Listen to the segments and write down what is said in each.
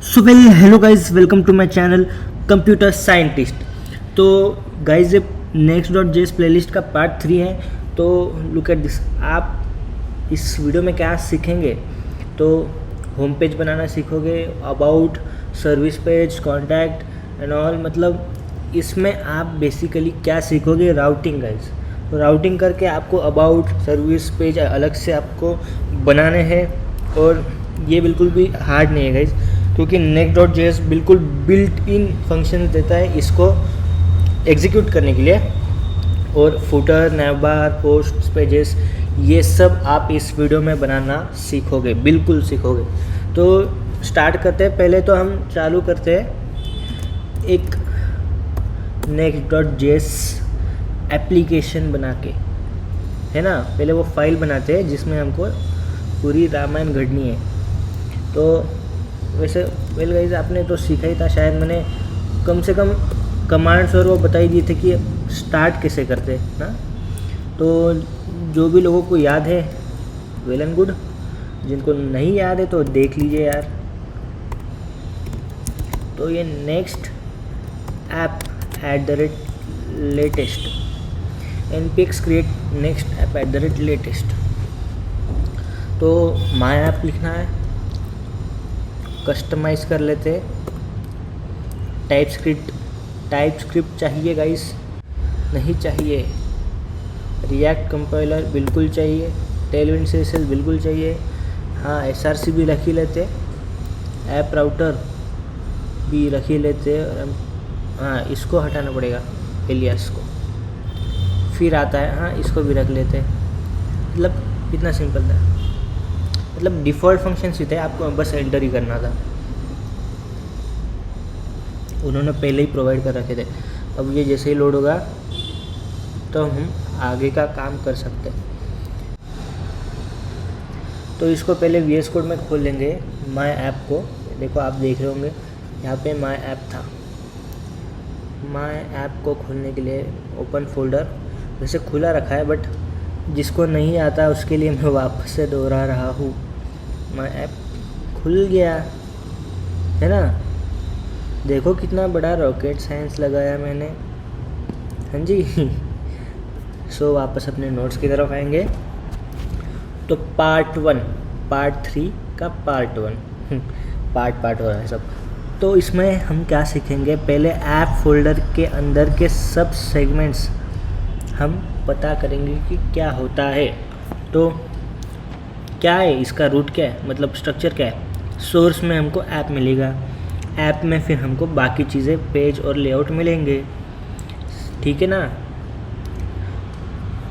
So well hello guys, welcome to my channel computer scientist. तो guys ये next.js playlist का part 3 है। तो लुक एट दिस। आप इस वीडियो में क्या सीखेंगे? तो होम पेज बनाना सीखोगे, about, service page, contact and all. मतलब इसमें आप बेसिकली क्या सीखोगे? Routing guys. तो राउटिंग करके आपको अबाउट, सर्विस पेज अलग से आपको बनाने हैं। और ये बिल्कुल भी हार्ड नहीं है गाइज, क्योंकि next.js बिल्कुल बिल्ट इन फंक्शन देता है इसको एग्जीक्यूट करने के लिए। और फुटर, नैवबार, पोस्ट, पेजेस, ये सब आप इस वीडियो में बनाना सीखोगे, बिल्कुल सीखोगे। तो स्टार्ट करते हैं। पहले तो हम चालू करते हैं एक next.js एप्लीकेशन बना के, है ना। पहले वो फाइल बनाते हैं जिसमें हमको पूरी रामायण घड़नी है। तो वैसे वेल गाइज, आपने तो सीखा ही था शायद। मैंने कम से कम कमांड्स और वो बताई दिए थे कि स्टार्ट कैसे करते हैं ना। तो जो भी लोगों को याद है वेल एंड गुड, जिनको नहीं याद है तो देख लीजिए यार। तो ये next app @latest npx create next app @latest। तो माय ऐप लिखना है, कस्टमाइज़ कर लेते। टाइप स्क्रिप्ट चाहिए गाइस? नहीं चाहिए। रिएक्ट कंपाइलर बिल्कुल चाहिए। टेलविंड CSS बिल्कुल चाहिए। हाँ, SRC भी रख ही लेते। ऐप राउटर भी रख ही लेते। और हाँ, इसको हटाना पड़ेगा, एलियास को। फिर आता है, हाँ, इसको भी रख लेते। मतलब कितना सिंपल था। मतलब डिफ़ॉल्ट फंक्शन ही थे, आपको बस एंटर ही करना था। उन्होंने पहले ही प्रोवाइड कर रखे थे। अब ये जैसे ही लोड होगा तो हम आगे का काम कर सकते हैं। तो इसको पहले VS कोड में खोल लेंगे माय ऐप को। देखो, आप देख रहे होंगे यहाँ पे माय ऐप था। माय ऐप को खोलने के लिए ओपन फोल्डर, वैसे खुला रखा है, बट जिसको नहीं आता उसके लिए मैं वापस से दोहरा रहा हूँ। माय ऐप खुल गया, है ना। देखो कितना बड़ा रॉकेट साइंस लगाया मैंने। हाँ जी। सो वापस अपने नोट्स की तरफ आएंगे। तो पार्ट 1, पार्ट 3 का पार्ट 1 पार्ट हो रहा है सब। तो इसमें हम क्या सीखेंगे? पहले ऐप फोल्डर के अंदर के सब सेगमेंट्स हम पता करेंगे कि क्या होता है। तो क्या है इसका रूट, क्या है, मतलब स्ट्रक्चर क्या है। सोर्स में हमको ऐप मिलेगा, ऐप में फिर हमको बाकी चीज़ें, पेज और लेआउट मिलेंगे, ठीक है ना।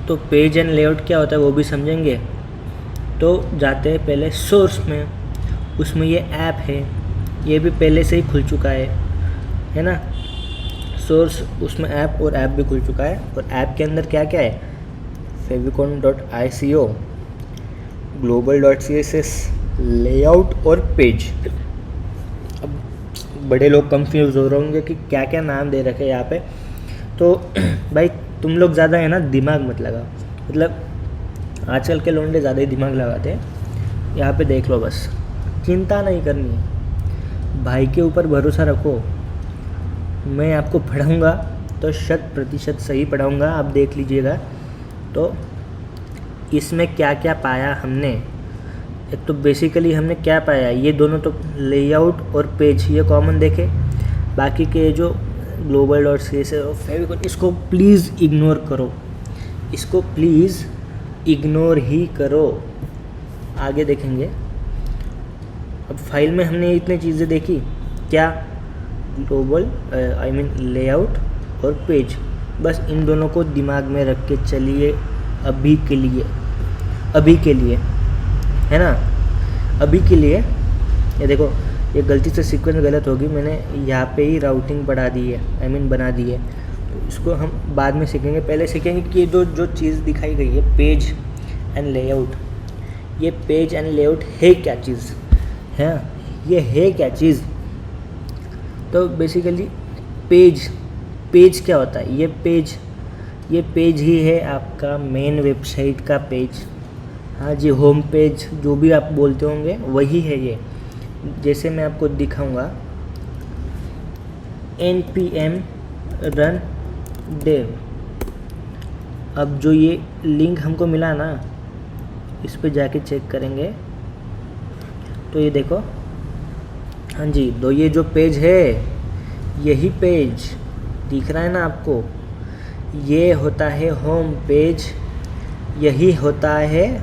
तो पेज एंड लेआउट क्या होता है वो भी समझेंगे। तो जाते हैं पहले सोर्स में। उसमें ये ऐप है, ये भी पहले से ही खुल चुका है ना। सोर्स, उसमें ऐप, और ऐप भी खुल चुका है। और ऐप के अंदर क्या क्या है? favicon.ico, global.css, लेआउट और पेज। अब बड़े लोग कंफ्यूज हो रहे होंगे कि क्या क्या नाम दे रखे यहाँ पे। तो भाई तुम लोग ज़्यादा है ना दिमाग मत लगाओ। मतलब आजकल के लोंडे ज़्यादा ही दिमाग लगाते हैं। यहाँ पे देख लो, बस चिंता नहीं करनी है, भाई के ऊपर भरोसा रखो। मैं आपको पढ़ाऊँगा तो 100% सही पढ़ाऊँगा, आप देख लीजिएगा। तो इसमें क्या क्या पाया हमने? एक तो बेसिकली हमने क्या पाया, ये दोनों तो लेआउट और पेज ये कॉमन देखे। बाकी के जो global.css और फेविकॉन, इसको प्लीज़ इग्नोर करो, इसको प्लीज़ इग्नोर ही करो। आगे देखेंगे। अब फाइल में हमने इतनी चीज़ें देखी, क्या? ग्लोबल, लेआउट और पेज। बस इन दोनों को दिमाग में रख के चलिए अभी के लिए, है ना। अभी के लिए ये देखो, ये गलती से सीक्वेंस गलत होगी, मैंने यहाँ पे ही राउटिंग बढ़ा दी है, बना दी है। तो इसको हम बाद में सीखेंगे। पहले सीखेंगे कि ये जो चीज़ दिखाई गई है पेज एंड लेआउट, ये पेज एंड लेआउट है क्या चीज़, है ये है क्या चीज़। तो बेसिकली पेज क्या होता है? ये पेज ही है आपका मेन वेबसाइट का पेज। हाँ जी, होम पेज जो भी आप बोलते होंगे वही है ये। जैसे मैं आपको दिखाऊंगा npm run dev। अब जो ये लिंक हमको मिला ना, इस पे जाके चेक करेंगे तो ये देखो, हाँ जी, तो ये जो पेज है, यही पेज दिख रहा है ना आपको, ये होता है होम पेज, यही होता है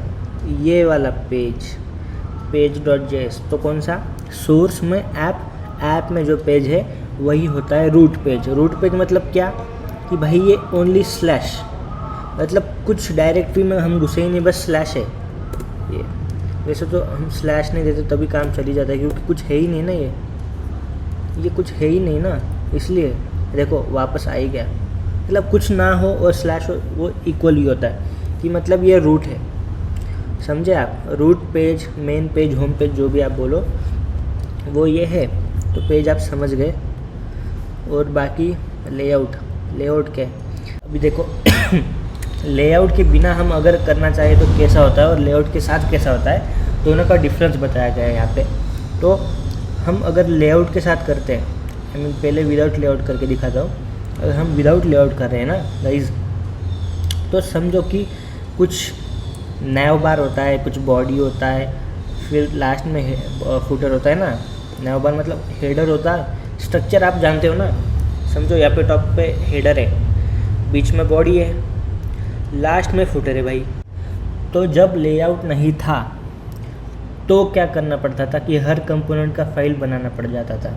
ये वाला पेज, page.js। तो कौन सा, सोर्स में ऐप में जो पेज है वही होता है रूट पेज। रूट पेज मतलब क्या, कि भाई ये ओनली स्लैश, मतलब कुछ डायरेक्टरी में हम घुसे ही नहीं, बस स्लैश है ये। वैसे तो हम स्लैश नहीं देते तभी काम चली जाता है, क्योंकि कुछ है ही नहीं ना, ये कुछ है ही नहीं ना, इसलिए देखो वापस आ ही गया। मतलब कुछ ना हो और स्लैश हो, वो इक्वल ही होता है, कि मतलब ये रूट है, समझे आप। Root page, main page, home page, जो भी आप बोलो वो ये है। तो पेज आप समझ गए। और बाकी लेआउट क्या है, अभी देखो लेआउट के बिना हम अगर करना चाहे तो कैसा होता है, और लेआउट के साथ कैसा होता है, दोनों का डिफरेंस बताया गया है यहाँ पे। तो हम अगर लेआउट के साथ करते हैं, मैं पहले विदाउट लेआउट करके दिखाता हूँ। अगर हम विदाउट लेआउट कर रहे हैं ना गाइज, तो समझो कि कुछ नैव बार होता है, कुछ बॉडी होता है, फिर लास्ट में फुटर होता है ना। नैव बार मतलब हेडर होता है, स्ट्रक्चर आप जानते हो ना। समझो यहाँ पे टॉप पे हेडर है, बीच में बॉडी है, लास्ट में फुटर है भाई। तो जब लेआउट नहीं था तो क्या करना पड़ता था, कि हर कंपोनेंट का फाइल बनाना पड़ जाता था।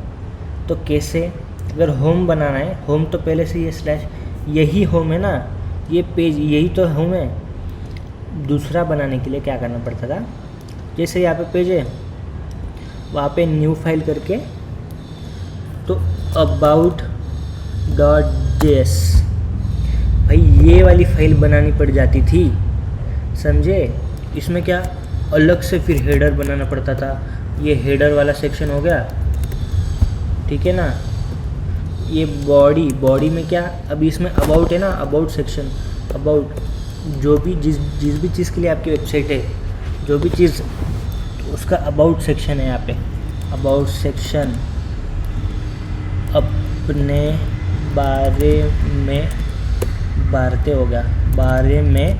तो कैसे, अगर होम बनाना है, होम तो पहले से ये स्लैश, यही होम है ना, ये पेज यही तो होम है। दूसरा बनाने के लिए क्या करना पड़ता था, जैसे यहाँ पे पेज है, वहाँ पे न्यू फाइल करके, तो about.js भाई ये वाली फाइल बनानी पड़ जाती थी, समझे। इसमें क्या अलग से फिर हेडर बनाना पड़ता था, ये हेडर वाला सेक्शन हो गया, ठीक है ना। ये बॉडी में क्या, अभी इसमें अबाउट है ना, अबाउट सेक्शन, अबाउट जो भी जिस भी चीज़ के लिए आपकी वेबसाइट है, जो भी चीज़, उसका अबाउट सेक्शन है यहाँ पे। अबाउट सेक्शन अपने बारे में, बारते हो गया, बारे में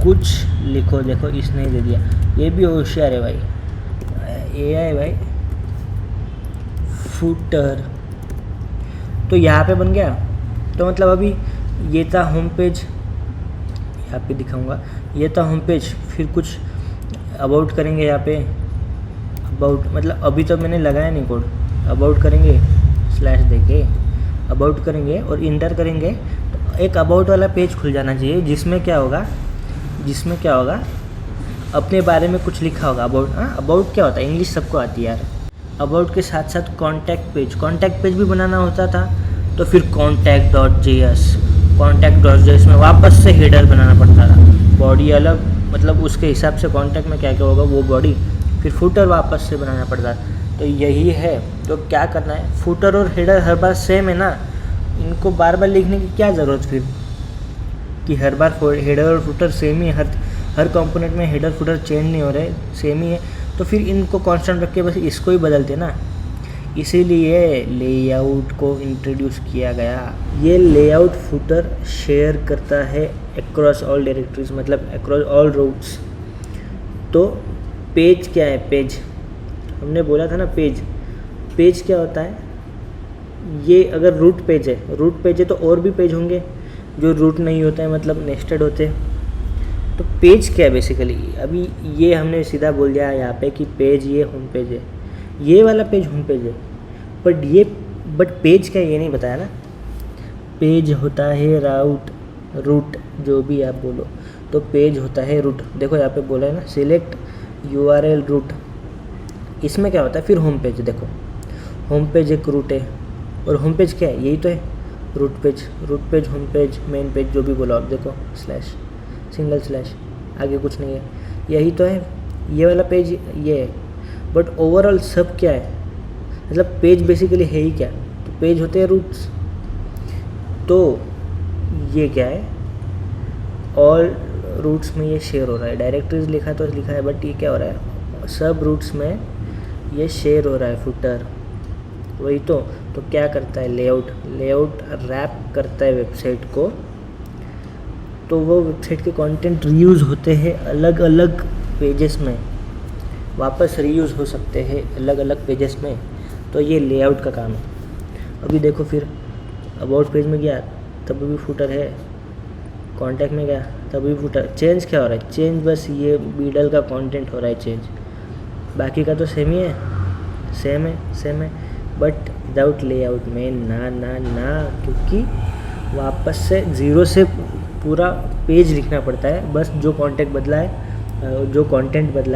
कुछ लिखो। देखो इसने दे दिया, ये भी होशियार है भाई, ये है भाई फुटर। तो यहाँ पे बन गया। तो मतलब अभी ये था होम पेज, यहाँ पे दिखाऊंगा, ये था होम पेज, फिर कुछ अबाउट करेंगे यहाँ पे। अबाउट मतलब अभी तो मैंने लगाया नहीं कोड, अबाउट करेंगे, स्लैश देके अबाउट करेंगे और इंटर करेंगे, तो एक अबाउट वाला पेज खुल जाना चाहिए, जिसमें क्या होगा, अपने बारे में कुछ लिखा होगा। अबाउट, हाँ अबाउट क्या होता है, इंग्लिश सबको आती है यार। अबाउट के साथ साथ कॉन्टैक्ट पेज भी बनाना होता था। तो फिर कॉन्टैक्ट.js में वापस से हेडर बनाना पड़ता था, बॉडी अलग, मतलब उसके हिसाब से कॉन्टैक्ट में क्या क्या होगा वो बॉडी, फिर फुटर वापस से बनाना पड़ता है। तो यही है। तो क्या करना है, फुटर और हेडर हर बार सेम है ना, इनको बार बार लिखने की क्या ज़रूरत फिर, कि हर बार हेडर और फुटर सेम ही, हर कंपोनेंट में हेडर फुटर चेंज नहीं हो रहे, सेम ही है। तो फिर इनको कांस्टेंट रख के बस इसको ही बदलते ना, इसीलिए लेआउट को इंट्रोड्यूस किया गया। ये लेआउट फुटर शेयर करता है अक्रॉस ऑल डायरेक्टरीज, मतलब अक्रॉस ऑल रूट्स। तो पेज क्या है, पेज हमने बोला था ना, पेज क्या होता है, ये अगर रूट पेज है तो और भी पेज होंगे जो रूट नहीं होता है, मतलब नेस्टेड होते हैं। तो पेज क्या है बेसिकली, अभी ये हमने सीधा बोल दिया यहाँ पे कि पेज ये होम पेज है, ये वाला पेज होम पेज है, बट पेज क्या है ये नहीं बताया ना। पेज होता है रूट जो भी आप बोलो, तो पेज होता है रूट। देखो यहाँ पे बोला है ना, सिलेक्ट URL रूट, इसमें क्या होता है फिर होम पेज। देखो होम पेज एक रूट है, और होम पेज क्या है, यही तो है root page, home page, main page, जो भी बोलो आप। देखो स्लैश, सिंगल स्लैश, आगे कुछ नहीं है, यही तो है ये वाला पेज, ये है। बट ओवरऑल सब क्या है, मतलब पेज बेसिकली है ही क्या, तो पेज होते हैं रूट्स। तो ये क्या है, ऑल रूट्स में ये शेयर हो रहा है, डायरेक्टरीज लिखा तो लिखा है, बट ये क्या हो रहा है, सब रूट्स में ये शेयर हो रहा है फुटर, वही तो क्या करता है लेआउट रैप करता है वेबसाइट को, तो वो वेबसाइट के कंटेंट रीयूज़ होते हैं अलग अलग पेजेस में, वापस रीयूज़ हो सकते हैं अलग अलग पेजेस में, तो ये लेआउट का काम है। अभी देखो फिर अबाउट पेज में गया तब भी फुटर है, कॉन्टैक्ट में गया तब भी फुटर। चेंज क्या हो रहा है? चेंज बस ये बीडल का कंटेंट हो रहा है चेंज, बाकी का तो सेम ही है, सेम है बट विदाउट लेआउट में ना, क्योंकि वापस से ज़ीरो से पूरा पेज लिखना पड़ता है, बस जो कंटेंट बदला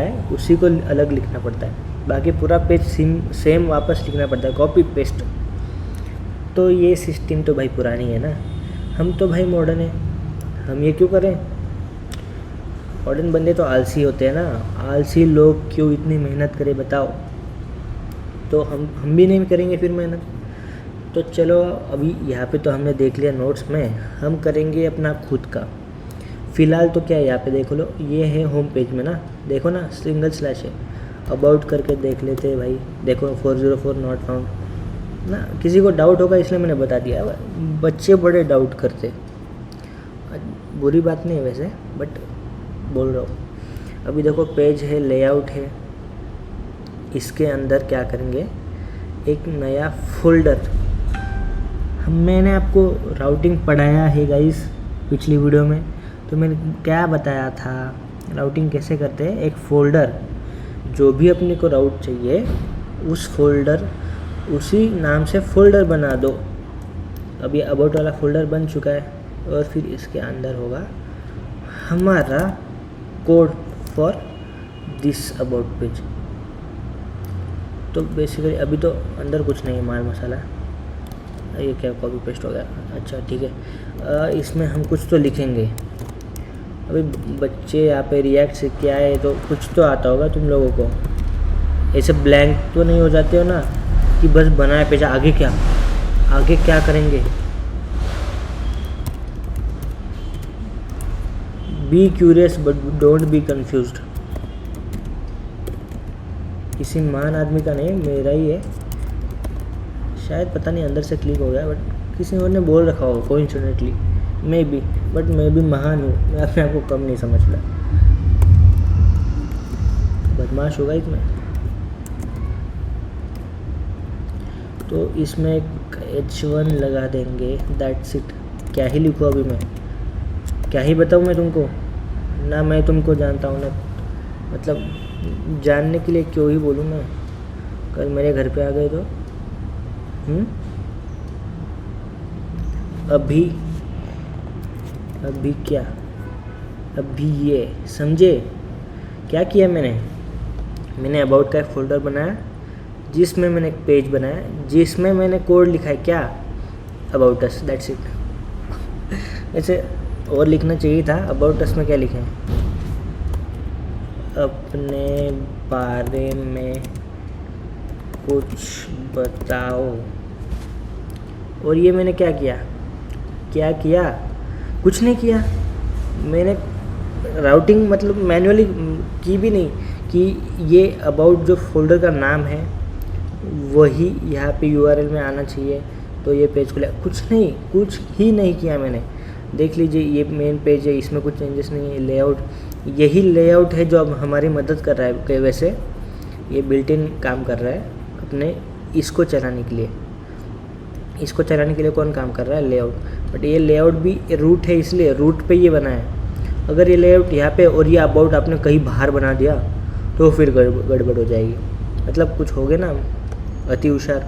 है उसी को अलग लिखना पड़ता है, बाकी पूरा पेज सेम वापस लिखना पड़ता है, कॉपी पेस्ट। तो ये सिस्टम तो भाई पुरानी है ना, हम तो भाई मॉडर्न है, हम ये क्यों करें? मॉडर्न बंदे तो आलसी होते हैं ना, आलसी लोग क्यों इतनी मेहनत करें बताओ? तो हम भी नहीं करेंगे फिर मेहनत। तो चलो अभी यहाँ पे तो हमने देख लिया नोट्स में, हम करेंगे अपना खुद का। फ़िलहाल तो क्या है, यहाँ पे देखो लो, ये है होम पेज में ना, देखो ना सिंगल स्लैश है, अबाउट करके देख लेते हैं भाई, देखो 404 नॉट फाउंड ना। किसी को डाउट होगा इसलिए मैंने बता दिया, बच्चे बड़े डाउट करते, बुरी बात नहीं है वैसे बट बोल रहा हूँ। अभी देखो पेज है, लेआउट है, इसके अंदर क्या करेंगे, एक नया फोल्डर। मैंने आपको राउटिंग पढ़ाया है गाइस पिछली वीडियो में, तो मैंने क्या बताया था राउटिंग कैसे करते हैं। एक फ़ोल्डर, जो भी अपने को राउट चाहिए उस फोल्डर, उसी नाम से फ़ोल्डर बना दो। अभी अबाउट वाला फ़ोल्डर बन चुका है, और फिर इसके अंदर होगा हमारा code for this about page. तो बेसिकली अभी तो अंदर कुछ नहीं है, माल मसाला, ये क्या कॉपी पेस्ट हो गया, अच्छा ठीक है। इसमें हम कुछ तो लिखेंगे। अभी बच्चे यहाँ पे रिएक्ट से क्या है, तो कुछ तो आता होगा तुम लोगों को, ऐसे ब्लैंक तो नहीं हो जाते हो ना कि बस बनाए पेज, आगे क्या करेंगे। Be curious but don't be confused. किसी महान आदमी का नहीं, मेरा ही है शायद, पता नहीं अंदर से क्लिक हो गया, बट किसी और ने बोल रखा होगा कोइंसिडेंटली, मे बी, बट मैं भी महान हूँ, मैं अपने आप को कम नहीं समझता, बदमाश होगा इसमें। तो इसमें एक H1 लगा देंगे, दैट्स इट। क्या ही लिखूँ अभी मैं, क्या ही बताऊँ मैं तुमको, ना मैं तुमको जानता हूँ ना, मतलब जानने के लिए क्यों ही बोलूँ मैं। कल मेरे घर पे आ गए तो अभी क्या, अभी ये समझे क्या किया मैंने अबाउट का एक फ़ोल्डर बनाया, जिसमें मैंने एक पेज बनाया, जिसमें मैंने कोड लिखा है क्या, अबाउट अस, दैट्स इट। ऐसे और लिखना चाहिए था, अबाउट अस में क्या लिखें, अपने बारे में कुछ बताओ। और ये मैंने क्या किया, कुछ नहीं किया मैंने। राउटिंग मतलब मैन्युअली की भी नहीं, कि ये अबाउट जो फोल्डर का नाम है वही यहाँ पे URL में आना चाहिए, तो ये पेज खुला। कुछ ही नहीं किया मैंने। देख लीजिए ये मेन पेज है, इसमें कुछ चेंजेस नहीं है। लेआउट, यही लेआउट है जो अब हमारी मदद कर रहा है, कि वैसे ये बिल्ट इन काम कर रहा है अपने इसको चलाने के लिए। इसको चलाने के लिए कौन काम कर रहा है, लेआउट। बट ये लेआउट भी रूट है, इसलिए रूट पे ये बना है। अगर ये लेआउट यहाँ पे और ये अबाउट आपने कहीं बाहर बना दिया तो फिर गड़बड़ हो जाएगी। मतलब कुछ हो गए ना, अति होशियार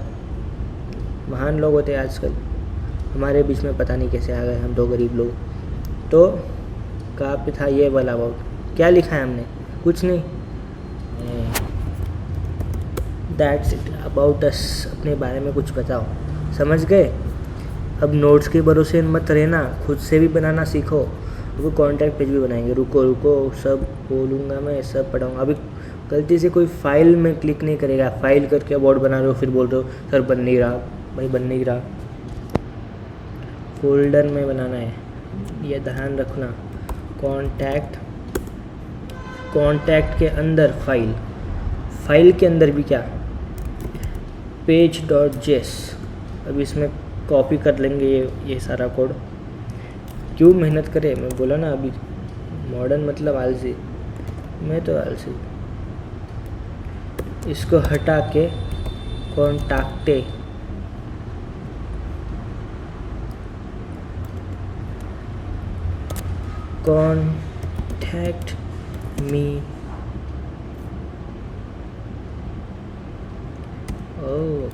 महान लोग होते हैं आजकल, हमारे बीच में पता नहीं कैसे आ गए हम दो गरीब लोग। तो कहाँ पे था ये वाला अबाउट, क्या लिखा है हमने, कुछ नहीं। दैट्स इट, अबाउट अस, अपने बारे में कुछ बताओ, समझ गए। अब नोट्स के भरोसे मत रहना, खुद से भी बनाना सीखो। वो कॉन्टैक्ट पेज भी बनाएंगे, रुको सब बोलूँगा मैं, सब पढ़ाऊँगा। अभी गलती से कोई फाइल में क्लिक नहीं करेगा, फाइल करके अबाउट बना रहे हो फिर बोल रहे हो सर बन नहीं रहा, भाई बन नहीं रहा। फोल्डर में बनाना है, ये ध्यान रखना। कॉन्टैक्ट के अंदर फाइल, फाइल के अंदर भी क्या पेज डॉट जेस, अब इसमें कॉपी कर लेंगे ये सारा कोड। क्यों मेहनत करें, मैं बोला ना अभी मॉडर्न मतलब आलसी, मैं तो आलसी। इसको हटा के कॉन्टैक्टे कॉन्टैक्ट मी, ओह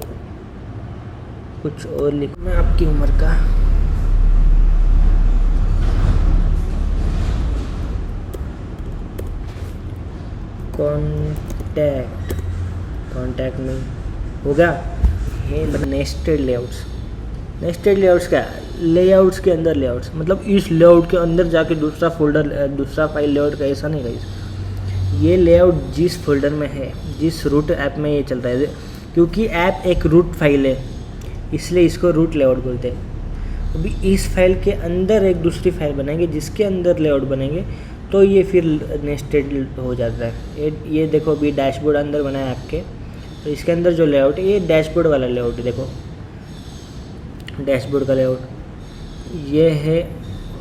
कुछ और लिख, मैं आपकी उम्र का कॉन्टैक्ट में हो गया। ये नेस्टेड लेआउट्स, नेस्टेड लेआउट्स क्या है, लेआउट्स के अंदर लेआउट्स, मतलब इस लेआउट के अंदर जाके दूसरा फोल्डर दूसरा फाइल लेआउट का, ऐसा नहीं गाइस। ये लेआउट जिस फोल्डर में है, जिस रूट ऐप में ये चल रहा है, क्योंकि ऐप एक रूट फाइल है इसलिए इसको रूट लेआउट बोलते हैं। अभी इस फाइल के अंदर एक दूसरी फाइल बनाएंगे जिसके अंदर लेआउट बनेंगे तो ये फिर नेस्टेड हो जाता है। ये देखो अभी डैशबोर्ड अंदर बना है आपके, तो इसके अंदर जो लेआउट है ये डैशबोर्ड वाला लेआउट है। देखो डैशबोर्ड का लेआउट ये है,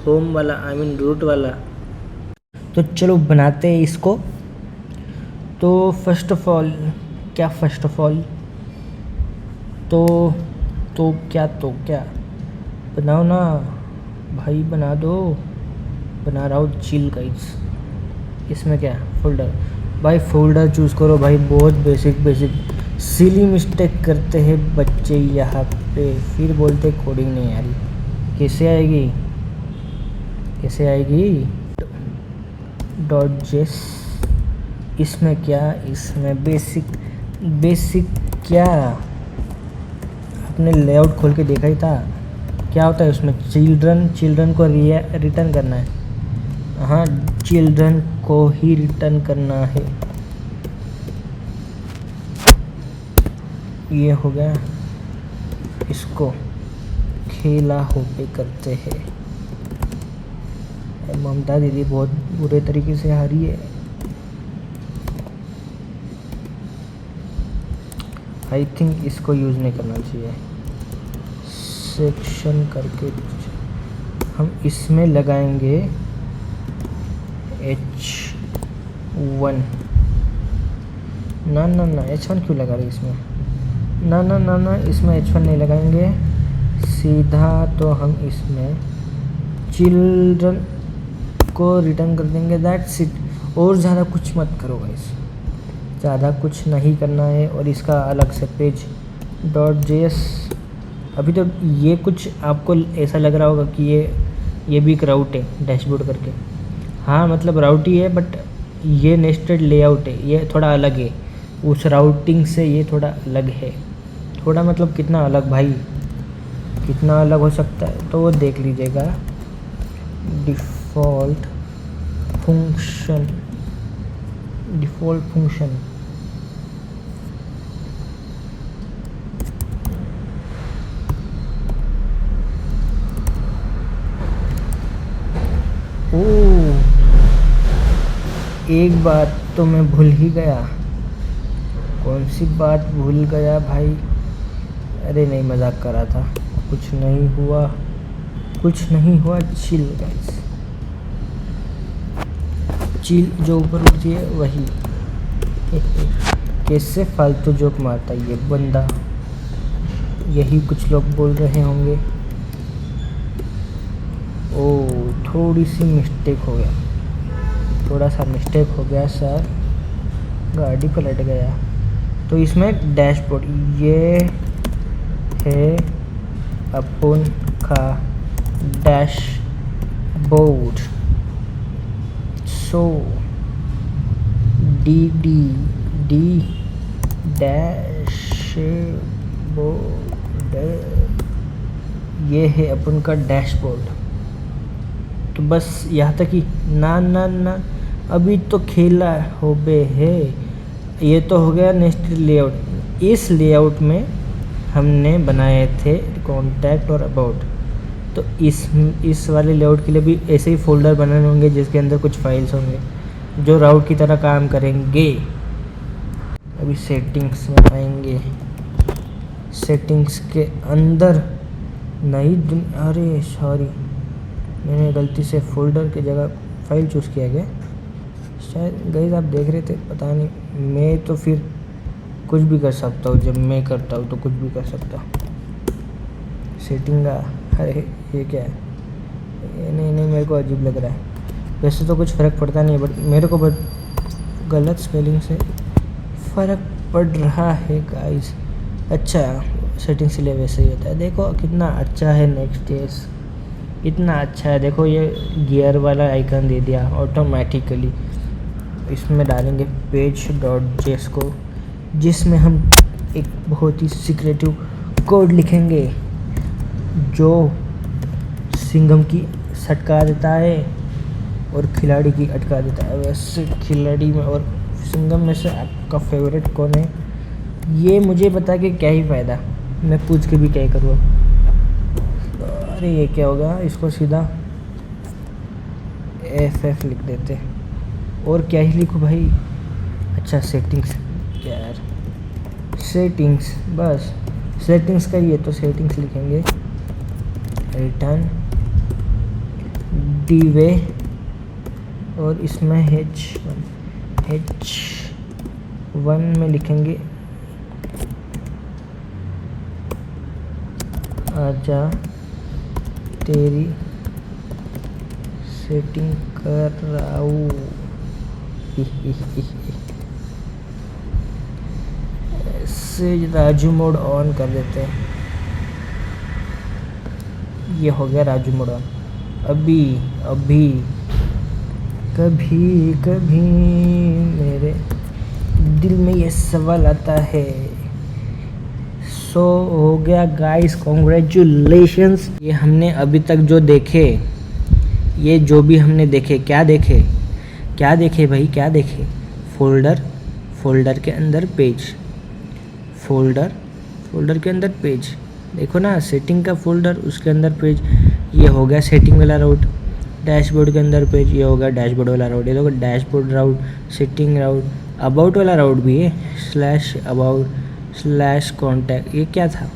होम वाला आई मीन रूट वाला। तो चलो बनाते हैं इसको। तो फर्स्ट ऑफ ऑल क्या, फर्स्ट ऑफ ऑल तो क्या बनाओ ना भाई, बना दो, बना रहा हूँ चिल गाइस। इसमें क्या फोल्डर, भाई फोल्डर चूज़ करो भाई, बहुत बेसिक सिली मिस्टेक करते हैं बच्चे यहाँ पे, फिर बोलते कोडिंग नहीं आ रही। कैसे आएगी डॉट जेस, इसमें क्या, इसमें बेसिक क्या, आपने लेआउट खोल के देखा ही था क्या होता है उसमें, चिल्ड्रन को रिटर्न करना है। हाँ चिल्ड्रन को ही रिटर्न करना है। ये हो गया, इसको खेला हो पे करते हैं। ममता दीदी बहुत बुरे तरीके से हारी है। आई थिंक इसको यूज़ नहीं करना चाहिए। सेक्शन करके हम इसमें लगाएंगे H1, ना H1 क्यों लगा रही इसमें, ना इसमें H1 नहीं लगाएंगे सीधा, तो हम इसमें चिल्ड्रन को रिटर्न कर देंगे, दैट्स इट। और ज़्यादा कुछ मत करो गाइस, ज़्यादा कुछ नहीं करना है। और इसका अलग से पेज डॉट जेएस, अभी तो ये कुछ आपको ऐसा लग रहा होगा कि ये भी एक राउट है डैशबोर्ड करके, हाँ मतलब राउट ही है, बट ये नेस्टेड लेआउट है, ये थोड़ा अलग है उस राउटिंग से, ये थोड़ा अलग है। थोड़ा मतलब कितना अलग भाई, कितना अलग हो सकता है तो वो देख लीजिएगा। डिफ़ॉल्ट फंक्शन ओह, एक बात तो मैं भूल ही गया। कौन सी बात भूल गया भाई, अरे नहीं मजाक कर रहा था, कुछ नहीं हुआ। चिल गाइस, चिल जो ऊपर उठती है वही। कैसे फालतू जोक मारता है ये बंदा, यही कुछ लोग बोल रहे होंगे। ओह थोड़ी सी मिस्टेक हो गया, थोड़ा सा मिस्टेक हो गया सर, गाड़ी पलट गया। तो इसमें डैशबोर्ड, ये है अपन का डैशबोर्ड। सो डी डैशबोर्ड, ये है अपन का डैशबोर्ड। तो बस यहाँ तक ही, ना अभी तो खेला हो बे है। ये तो हो गया नेस्टेड लेआउट। इस लेआउट में हमने बनाए थे कॉन्टैक्ट और अबाउट, तो इस वाले लेआउट के लिए भी ऐसे ही फोल्डर बनाने होंगे जिसके अंदर कुछ फाइल्स होंगे जो राउट की तरह काम करेंगे। अभी सेटिंग्स में आएंगे, सेटिंग्स के अंदर नहीं, अरे सॉरी, मैंने गलती से फोल्डर की जगह फाइल चूज़ किया गया शायद। गाइस आप देख रहे थे, पता नहीं, मैं तो फिर कुछ भी कर सकता हूँ, जब मैं करता हूँ तो कुछ भी कर सकता हूँ। सेटिंग का, अरे ये क्या है, ये नहीं मेरे को अजीब लग रहा है। वैसे तो कुछ फ़र्क पड़ता नहीं है, बट मेरे को बट गलत स्पेलिंग से फ़र्क पड़ रहा है गाइस। अच्छा, सेटिंग से लिए वैसे ही होता है। देखो कितना अच्छा है नेक्स्ट.js, कितना अच्छा है। देखो ये गियर वाला आइकन दे दिया ऑटोमेटिकली। इसमें डालेंगे page.js को, जिसमें हम एक बहुत ही सीक्रेटिव कोड लिखेंगे जो सिंघम की सटका देता है और खिलाड़ी की अटका देता है। वैसे खिलाड़ी में और सिंघम में से आपका फेवरेट कौन है, ये मुझे बता के क्या ही फ़ायदा, मैं पूछ के भी क्या ही करूँ। अरे ये क्या होगा, इसको सीधा FF लिख देते, और क्या ही लिखूँ भाई। अच्छा सेटिंग्स, क्या यार, सेटिंग्स, बस सेटिंग्स का ये तो सेटिंग्स लिखेंगे। रिटर्न डीवे, और इसमें H1 में लिखेंगे आजा तेरी सेटिंग कराऊं। ऐसे राजू मोड ऑन कर देते हैं। ये हो गया राजू मोड ऑन। अभी कभी कभी मेरे दिल में ये सवाल आता है। सो हो गया गाइस, कॉन्ग्रेचुलेशंस। ये हमने अभी तक जो देखे, ये जो भी हमने देखे, क्या देखे भाई, क्या देखे? फोल्डर के अंदर पेज, फोल्डर के अंदर पेज, देखो ना, सेटिंग का फोल्डर, उसके अंदर पेज। ये हो गया सेटिंग वाला राउट। डैशबोर्ड के अंदर पेज, ये होगा डैशबोर्ड वाला राउट। ये देखो dashboard route, setting route, about वाला राउट भी है, /about/ कॉन्टैक्ट। ये क्या था?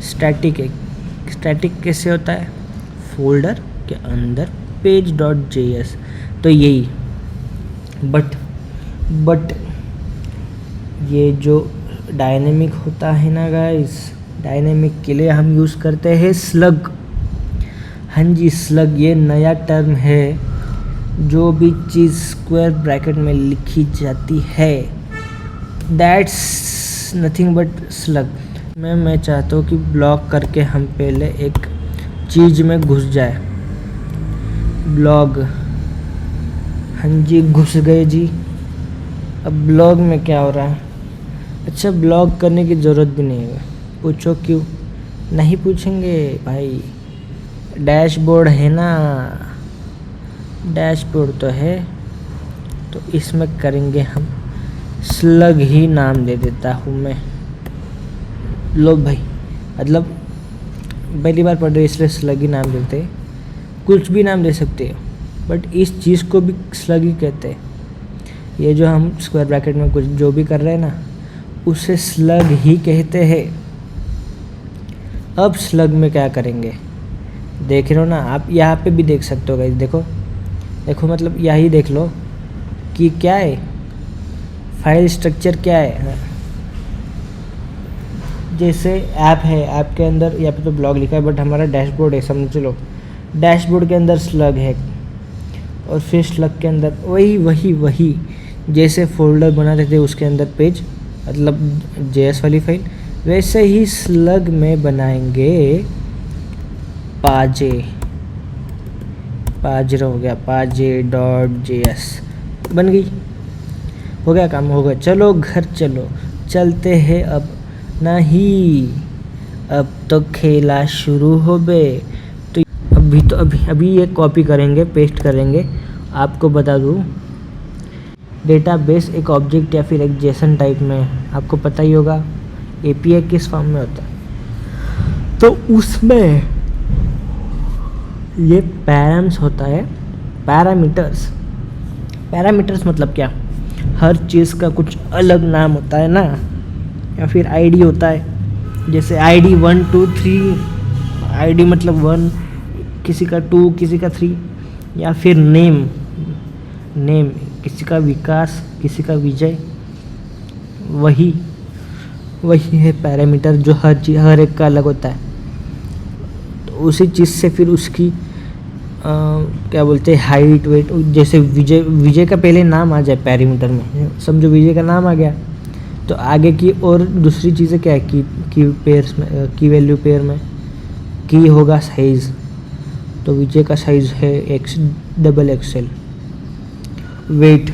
स्टैटिक है। स्टैटिक कैसे होता है? फोल्डर के अंदर page.js। तो यही, बट ये जो डायनेमिक होता है ना गाइस, डायनेमिक के लिए हम यूज़ करते हैं स्लग। हाँ जी, स्लग ये नया टर्म है। जो भी चीज़ स्क्वायर ब्रैकेट में लिखी जाती है, दैट्स नथिंग बट स्लग। मैं चाहता हूँ कि ब्लॉक करके हम पहले एक चीज़ में घुस जाए। ब्लॉग, हाँ जी घुस गए जी। अब ब्लॉग में क्या हो रहा है? अच्छा, ब्लॉग करने की ज़रूरत भी नहीं है। पूछो क्यों नहीं पूछेंगे भाई, डैशबोर्ड है ना, डैशबोर्ड तो है। तो इसमें करेंगे हम स्लग ही नाम दे देता हूँ मैं। लो भाई, मतलब पहली बार पढ़ रहे इसलिए स्लग ही नाम देते हैं। कुछ भी नाम दे सकते हो, बट इस चीज़ को भी स्लग ही कहते हैं। ये जो हम स्क्वायर ब्रैकेट में कुछ जो भी कर रहे हैं ना, उसे स्लग ही कहते हैं। अब स्लग में क्या करेंगे, देख रहे हो ना आप, यहाँ पे भी देख सकते हो गाइस। देखो मतलब यही देख लो कि क्या है, फाइल स्ट्रक्चर क्या है। जैसे ऐप है, ऐप के अंदर यहाँ पे तो ब्लॉग लिखा है, बट हमारा डैशबोर्ड है, समझ लो। डैशबोर्ड के अंदर स्लग है, और फिर स्लग के अंदर वही जैसे फोल्डर बनाते थे उसके अंदर पेज, मतलब JS वाली फाइल, वैसे ही स्लग में बनाएंगे पाजे हो गया, paje.js बन गई। हो गया काम, हो गया। चलो घर चलो, चलते हैं अब। नहीं, अब तो खेला शुरू हो बे। तो अभी ये कॉपी करेंगे, पेस्ट करेंगे। आपको बता दूँ, डेटाबेस एक ऑब्जेक्ट या फिर एक जेसन टाइप में, आपको पता ही होगा API किस फॉर्म में होता है। तो उसमें ये पैराम्स होता है, पैरामीटर्स मतलब क्या? हर चीज़ का कुछ अलग नाम होता है ना, या फिर आईडी होता है। जैसे आईडी 1 2 3, आईडी मतलब 1, किसी का 2, किसी का 3। या फिर नेम, नेम किसी का विकास, किसी का विजय। वही है पैरामीटर जो हर एक का अलग होता है। तो उसी चीज़ से फिर उसकी क्या बोलते हैं, हाइट वेट। जैसे विजय का पहले नाम आ जाए पैरामीटर में, समझो विजय का नाम आ गया, तो आगे की और दूसरी चीज़ें क्या है, की पेयर्स में, की वैल्यू पेयर में की होगा साइज़। तो विजय का साइज़ है XXL। वेट,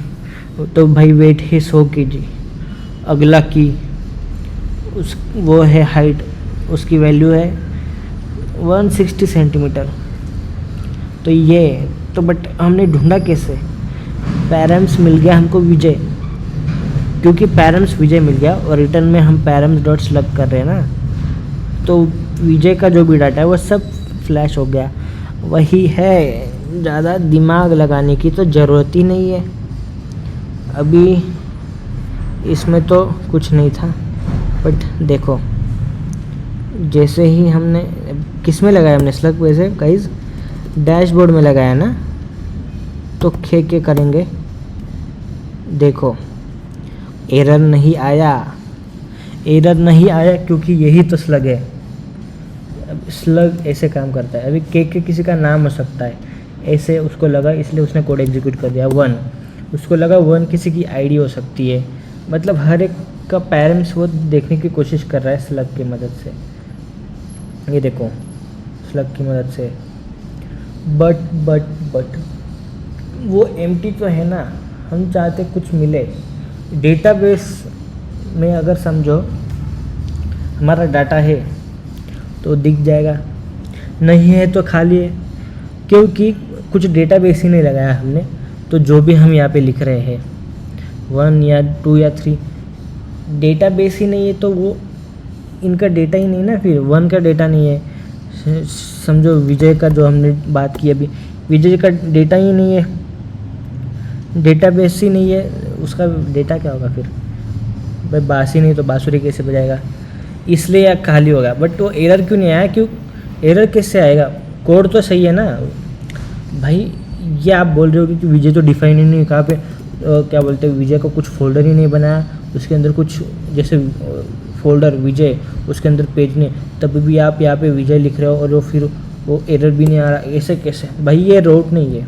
तो भाई वेट है 100 kg। अगला की वो है हाइट, उसकी वैल्यू है 160 सेंटीमीटर। तो ये तो बट हमने ढूंढा कैसे, पैरम्स मिल गया हमको विजय, क्योंकि पैरम्स विजय मिल गया और रिटर्न में हम पैरम्स डॉट स्लग कर रहे हैं ना, तो विजय का जो भी डाटा है वो सब फ्लैश हो गया। वही है, ज़्यादा दिमाग लगाने की तो ज़रूरत ही नहीं है। अभी इसमें तो कुछ नहीं था, बट देखो जैसे ही हमने किस में लगाया, हमने स्लग वैसे गाइस डैशबोर्ड में लगाया ना, तो के करेंगे। देखो एरर नहीं आया, क्योंकि यही तो स्लग है। अब स्लग ऐसे काम करता है। अभी के किसी का नाम हो सकता है, ऐसे उसको लगा इसलिए उसने कोड एग्जीक्यूट कर दिया 1, उसको लगा 1 किसी की आईडी हो सकती है। मतलब हर एक का पैरेंट्स वो देखने की कोशिश कर रहा है स्लग की मदद से। ये देखो स्लग की मदद से। बट वो एम्प्टी तो है ना, हम चाहते कुछ मिले। डेटाबेस में अगर समझो हमारा डाटा है तो दिख जाएगा, नहीं है तो खाली है, क्योंकि कुछ डेटाबेस ही नहीं लगाया हमने। तो जो भी हम यहाँ पे लिख रहे हैं 1 या 2 या 3, डेटाबेस ही नहीं है तो वो इनका डेटा ही नहीं ना, फिर 1 का डेटा नहीं है। समझो विजय का जो हमने बात की अभी, विजय का डेटा ही नहीं है, डेटाबेस ही नहीं है, उसका डेटा क्या होगा फिर? भाई बाँसुरी नहीं तो बाँसुरी कैसे बजाएगा? इसलिए या खाली होगा। बट वो एरर क्यों नहीं आया? क्यों एरर कैसे आएगा? कोड तो सही है ना भाई। ये आप बोल रहे हो कि विजय तो डिफाइन ही नहीं, कहाँ पे क्या बोलते हैं, विजय को कुछ फोल्डर ही नहीं बनाया, उसके अंदर कुछ जैसे फोल्डर विजय, उसके अंदर पेज नहीं, तब भी आप यहाँ पे विजय लिख रहे हो और वो फिर वो एरर भी नहीं आ रहा, ऐसे कैसे? भाई ये राउट नहीं है,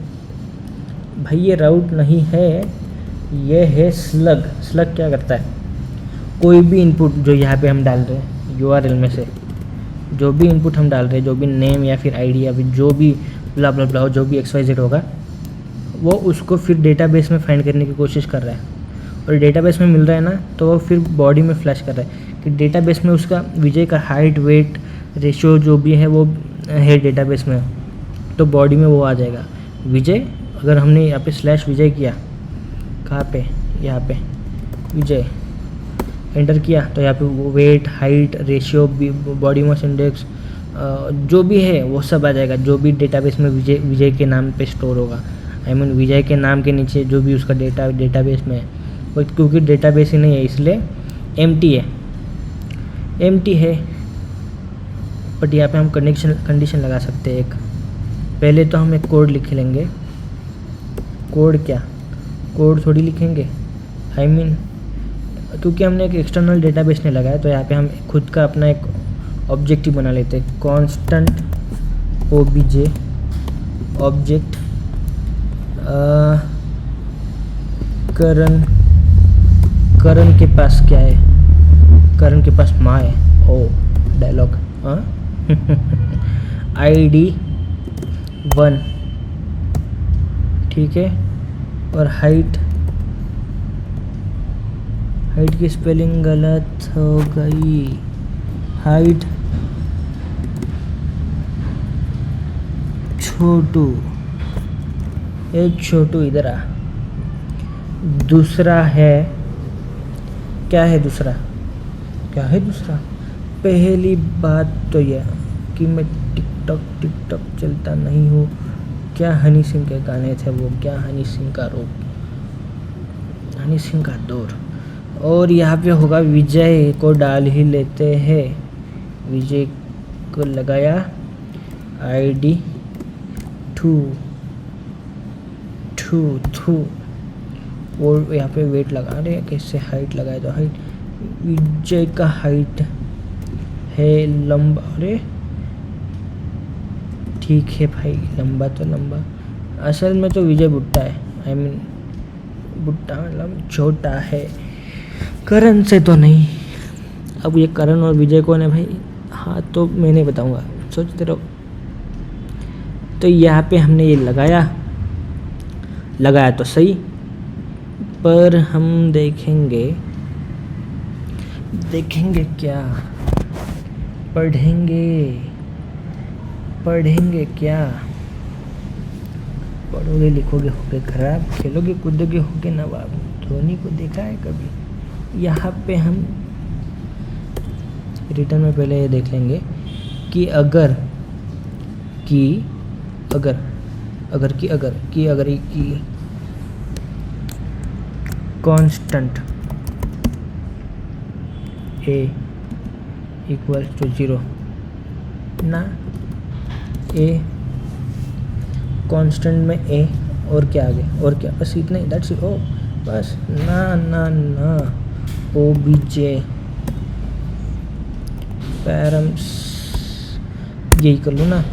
भाई ये राउट नहीं है, ये है स्लग। स्लग क्या करता है? कोई भी इनपुट जो यहाँ पे हम डाल रहे हैं URL में से, जो भी इनपुट हम डाल रहे हैं, जो भी नेम या फिर आईडी या फिर जो भी ब्ला ब्ला ब्ला, जो भी XYZ होगा, वो उसको फिर डेटाबेस में फाइंड करने की कोशिश कर रहा है। और डेटाबेस में मिल रहा है ना, तो वो फिर बॉडी में फ्लैश कर रहा है कि डेटाबेस में उसका विजय का हाइट वेट रेशियो जो भी है वो है डेटाबेस में, तो बॉडी में वो आ जाएगा विजय। अगर हमने यहाँ पे स्लैश विजय किया, कहाँ पे, यहाँ पे विजय एंटर किया, तो यहाँ पे weight height ratio body mass index जो भी है वो सब आ जाएगा, जो भी डेटाबेस में विजय के नाम पे स्टोर होगा। आई मीन विजय के नाम के नीचे जो भी उसका डेटाबेस में है वो, क्योंकि डेटाबेस ही नहीं है इसलिए एम्प्टी है। बट यहाँ पे हम कंडीशन लगा सकते हैं एक। पहले तो हम एक कोड लिख लेंगे। कोड थोड़ी लिखेंगे, आई मीन क्योंकि हमने एक एक्सटर्नल डेटाबेस नहीं लगाया, तो यहाँ पे हम खुद का अपना एक ऑब्जेक्टिव बना लेते हैं। कांस्टेंट OBJ ऑब्जेक्ट करण के पास क्या है? करण के पास माँ है। ओ डायलॉग, हाँ ID 1, ठीक है। और हाइट की स्पेलिंग गलत हो गई। हाइट छोटू, छोटू इधर आ। दूसरा है, क्या है दूसरा? पहली बात तो यह कि मैं टिकटॉक चलता नहीं हूँ। क्या हनी सिंह के गाने थे वो, क्या हनी सिंह का रूप, हनी सिंह का दौर। और यहाँ पे होगा विजय को डाल ही लेते हैं। विजय को लगाया ID 2 और यहाँ पे वेट लगा रहे हैं, कैसे हाइट लगाए तो हाइट विजय का हाइट है लंबा। अरे ठीक है भाई, लंबा तो लंबा, असल में तो विजय बुट्टा है, आई मीन बुट्टा मतलब छोटा है, करण से तो नहीं। अब ये करण और विजय कौन है भाई, हाँ तो मैं नहीं बताऊँगा, सोचते रहो। तो यहाँ पे हमने ये लगाया तो सही, पर हम देखेंगे क्या, पढ़ेंगे क्या, पढ़ोगे लिखोगे होगे खराब, खेलोगे कूदोगे होगे नवाब। धोनी को देखा है कभी। यहाँ पे हम रिटर्न में पहले ये देख लेंगे कि अगर कांस्टेंट a इक्वल टू 0 ना, a कांस्टेंट में a और क्या आगे, और क्या, बस इतना ही, दैट्स इट। ओ बस, ना OBJ पैरम्स, यही कर लो ना,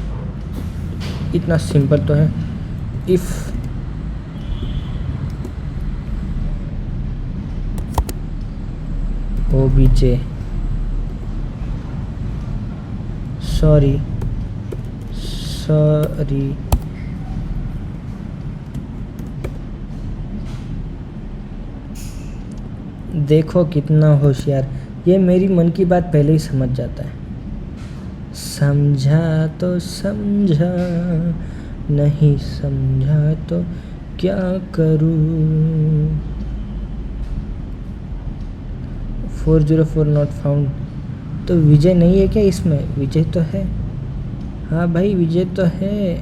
इतना सिंपल तो है। इफ OBJ सॉरी देखो कितना होशियार, ये मेरी मन की बात पहले ही समझ जाता है। समझा तो समझा, नहीं समझा तो क्या करूं। 404 नॉट फाउंड, तो विजय नहीं है क्या इसमें? विजय तो है, हाँ भाई विजय तो है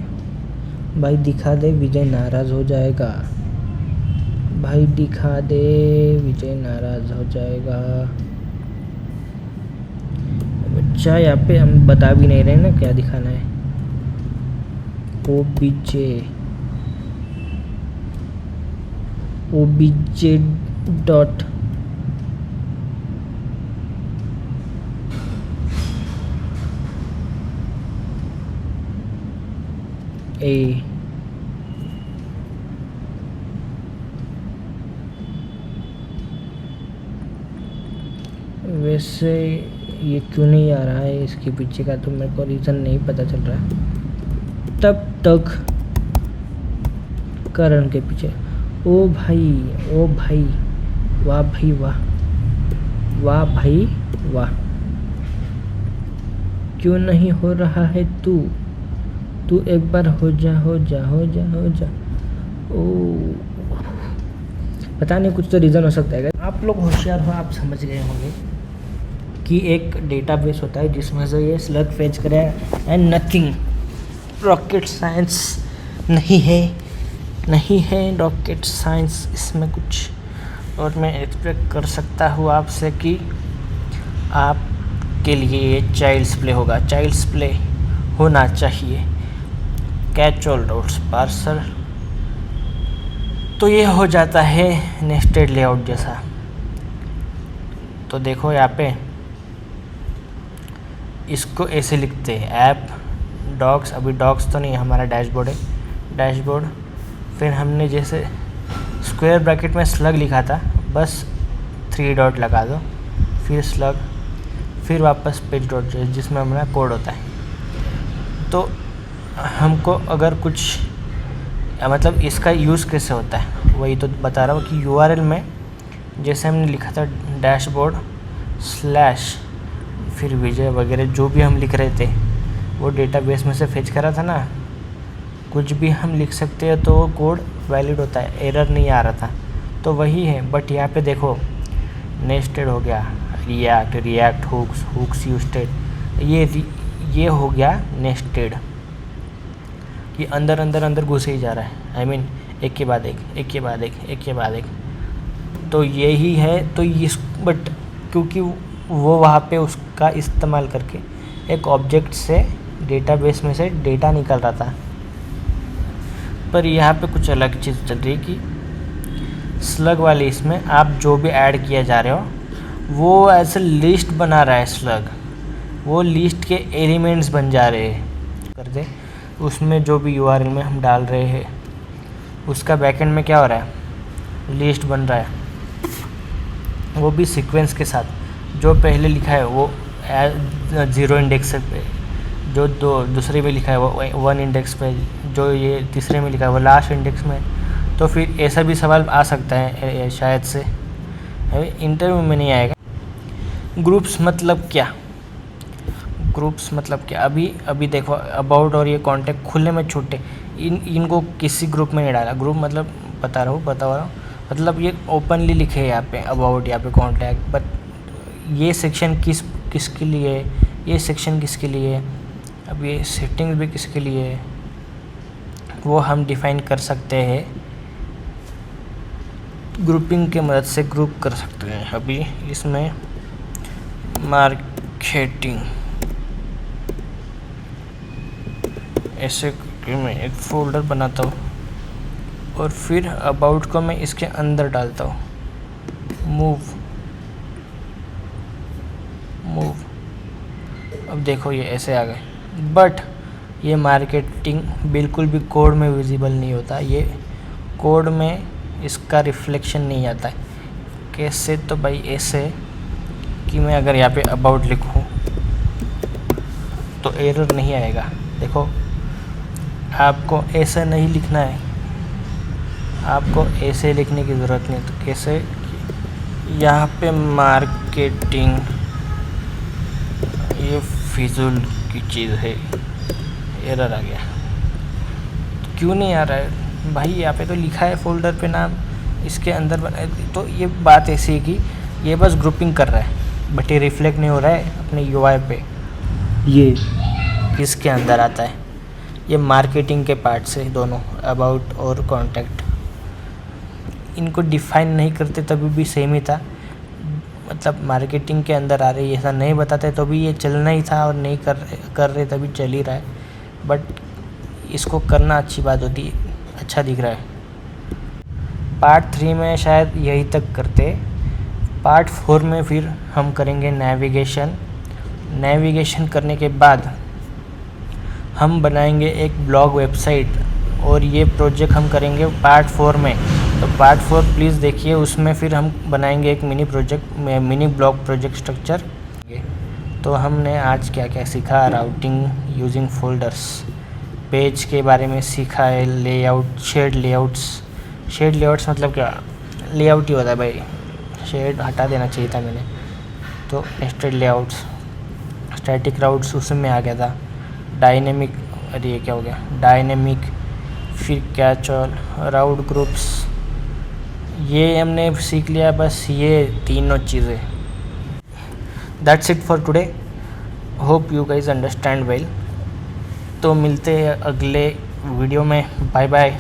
भाई, दिखा दे, विजय नाराज़ हो जाएगा भाई, दिखा दे, विजय नाराज़ हो जाएगा। बच्चा यहाँ पे हम बता भी नहीं रहे ना क्या दिखाना है। OBJ डॉट A वैसे ये क्यों नहीं आ रहा है, इसके पीछे का तो मेरे को रीज़न नहीं पता चल रहा है तब तक। करण के पीछे, ओ भाई वाह भाई वाह, वाह भाई वाह, क्यों नहीं हो रहा है तू एक बार हो जा। ओ पता नहीं, कुछ तो रीज़न हो सकता है। आप लोग होशियार हो, आप समझ गए होंगे कि एक डेटाबेस होता है जिसमें से ये स्लग फेच करे, एंड नथिंग, रॉकेट साइंस नहीं है रॉकेट साइंस इसमें कुछ। और मैं एक्सपेक्ट कर सकता हूँ आपसे कि आपके लिए ये चाइल्ड्स प्ले होगा, चाइल्ड्स प्ले होना चाहिए। कैच ऑल डाउट्स पार्सर, तो ये हो जाता है नेस्टेड लेआउट जैसा। तो देखो यहाँ पे इसको ऐसे लिखते हैं, ऐप डॉक्स, अभी डॉक्स तो नहीं, हमारा डैशबोर्ड है, डैशबोर्ड। फिर हमने जैसे स्क्वायर ब्रैकेट में स्लग लिखा था, बस 3 डॉट लगा दो, फिर स्लग, फिर वापस पेज डॉट जिसमें हमारा कोड होता है। तो हमको अगर कुछ मतलब इसका यूज़ कैसे होता है वही तो बता रहा हूँ कि URL में जैसे हमने लिखा था डैशबोर्ड स्लैश फिर विजय वगैरह जो भी हम लिख रहे थे वो डेटाबेस में से फेच करा था ना, कुछ भी हम लिख सकते हैं तो कोड वैलिड होता है, एरर नहीं आ रहा था, तो वही है। बट यहाँ पे देखो नेस्टेड हो गया, रिएक्ट हुक्स यूज्ड, ये हो गया नेस्टेड, ये अंदर घुसे ही जा रहा है, आई मीन एक के बाद एक। तो यही है। तो इस बट क्योंकि वो वहाँ पे उसका इस्तेमाल करके एक ऑब्जेक्ट से डेटाबेस में से डेटा निकल रहा था, पर यहाँ पे कुछ अलग चीज़ चल रही है कि स्लग वाले इसमें आप जो भी ऐड किया जा रहे हो वो ऐसे लिस्ट बना रहा है स्लग, वो लिस्ट के एलिमेंट्स बन जा रहे हैं कर दे। उसमें जो भी यूआरएल में हम डाल रहे हैं उसका बैकएंड में क्या हो रहा है, लिस्ट बन रहा है, वो भी सीक्वेंस के साथ। जो पहले लिखा है वो 0 इंडेक्स पे, जो दूसरे में लिखा है वो 1 इंडेक्स पे, जो ये तीसरे में लिखा है वो लास्ट इंडेक्स में। तो फिर ऐसा भी सवाल आ सकता है शायद से, इंटरव्यू में नहीं आएगा। ग्रुप्स मतलब क्या, ग्रुप्स मतलब क्या, अभी देखो अबाउट और ये कॉन्टैक्ट खुले में छूटे, इनको किसी ग्रुप में नहीं डाला। ग्रुप मतलब बता रहा हूँ मतलब ये ओपनली लिखे हैं यहाँ पे अबाउट, यहाँ पे कॉन्टैक्ट, बट ये सेक्शन किसके लिए है, ये सेक्शन किसके लिए है, अब ये सेटिंग्स भी किसके लिए है, वो हम डिफ़ाइन कर सकते हैं। ग्रुपिंग के मदद से ग्रुप कर सकते हैं। अभी इसमें मार्केटिंग ऐसे मैं एक फ़ोल्डर बनाता हूँ और फिर अबाउट को मैं इसके अंदर डालता हूँ। मूव, अब देखो ये ऐसे आ गए, बट ये मार्केटिंग बिल्कुल भी कोड में विजिबल नहीं होता, ये कोड में इसका रिफ्लेक्शन नहीं आता है। कैसे, तो भाई ऐसे कि मैं अगर यहाँ पे अबाउट लिखूँ तो एरर नहीं आएगा। देखो आपको ऐसे नहीं लिखना है, आपको ऐसे लिखने की ज़रूरत नहीं। तो कैसे, यहाँ पे मार्केटिंग, ये फिजूल की चीज़ है, एरर आ गया। तो क्यों नहीं आ रहा है भाई, यहाँ पे तो लिखा है फोल्डर पे नाम, इसके अंदर बना। तो ये बात ऐसी है कि ये बस ग्रुपिंग कर रहा है, बट ये रिफ्लेक्ट नहीं हो रहा है अपने यूआई पे। ये किसके अंदर आता है, ये मार्केटिंग के पार्ट से, दोनों अबाउट और कॉन्टैक्ट। इनको डिफाइन नहीं करते तभी भी सेम ही था, मतलब मार्केटिंग के अंदर आ रही है, ऐसा नहीं बताते तो भी ये चलना ही था, और नहीं कर रहे तभी चल ही रहा है। बट इसको करना अच्छी बात होती है, अच्छा दिख रहा है। पार्ट 3 में शायद यही तक करते। पार्ट 4 में फिर हम करेंगे नेविगेशन करने के बाद हम बनाएंगे एक ब्लॉग वेबसाइट, और ये प्रोजेक्ट हम करेंगे पार्ट 4 में। तो पार्ट 4 प्लीज़ देखिए, उसमें फिर हम बनाएंगे एक मिनी ब्लॉग प्रोजेक्ट स्ट्रक्चर। तो हमने आज क्या क्या सीखा, राउटिंग यूजिंग फोल्डर्स, पेज के बारे में सीखा है, लेआउट, शेड लेआउट्स मतलब क्या, लेआउट ही होता है भाई, शेड हटा देना चाहिए था मैंने। तो नेस्टेड लेआउट्स, स्टैटिक राउट्स उसमें आ गया था, डायनेमिक, अरे ये क्या हो गया, डायनेमिक, फिर कैचऑल, राउट ग्रुप्स, ये हमने सीख लिया। बस ये तीनों चीज़ें। That's it for today, hope you guys understand well. तो मिलते हैं अगले वीडियो में, बाय बाय।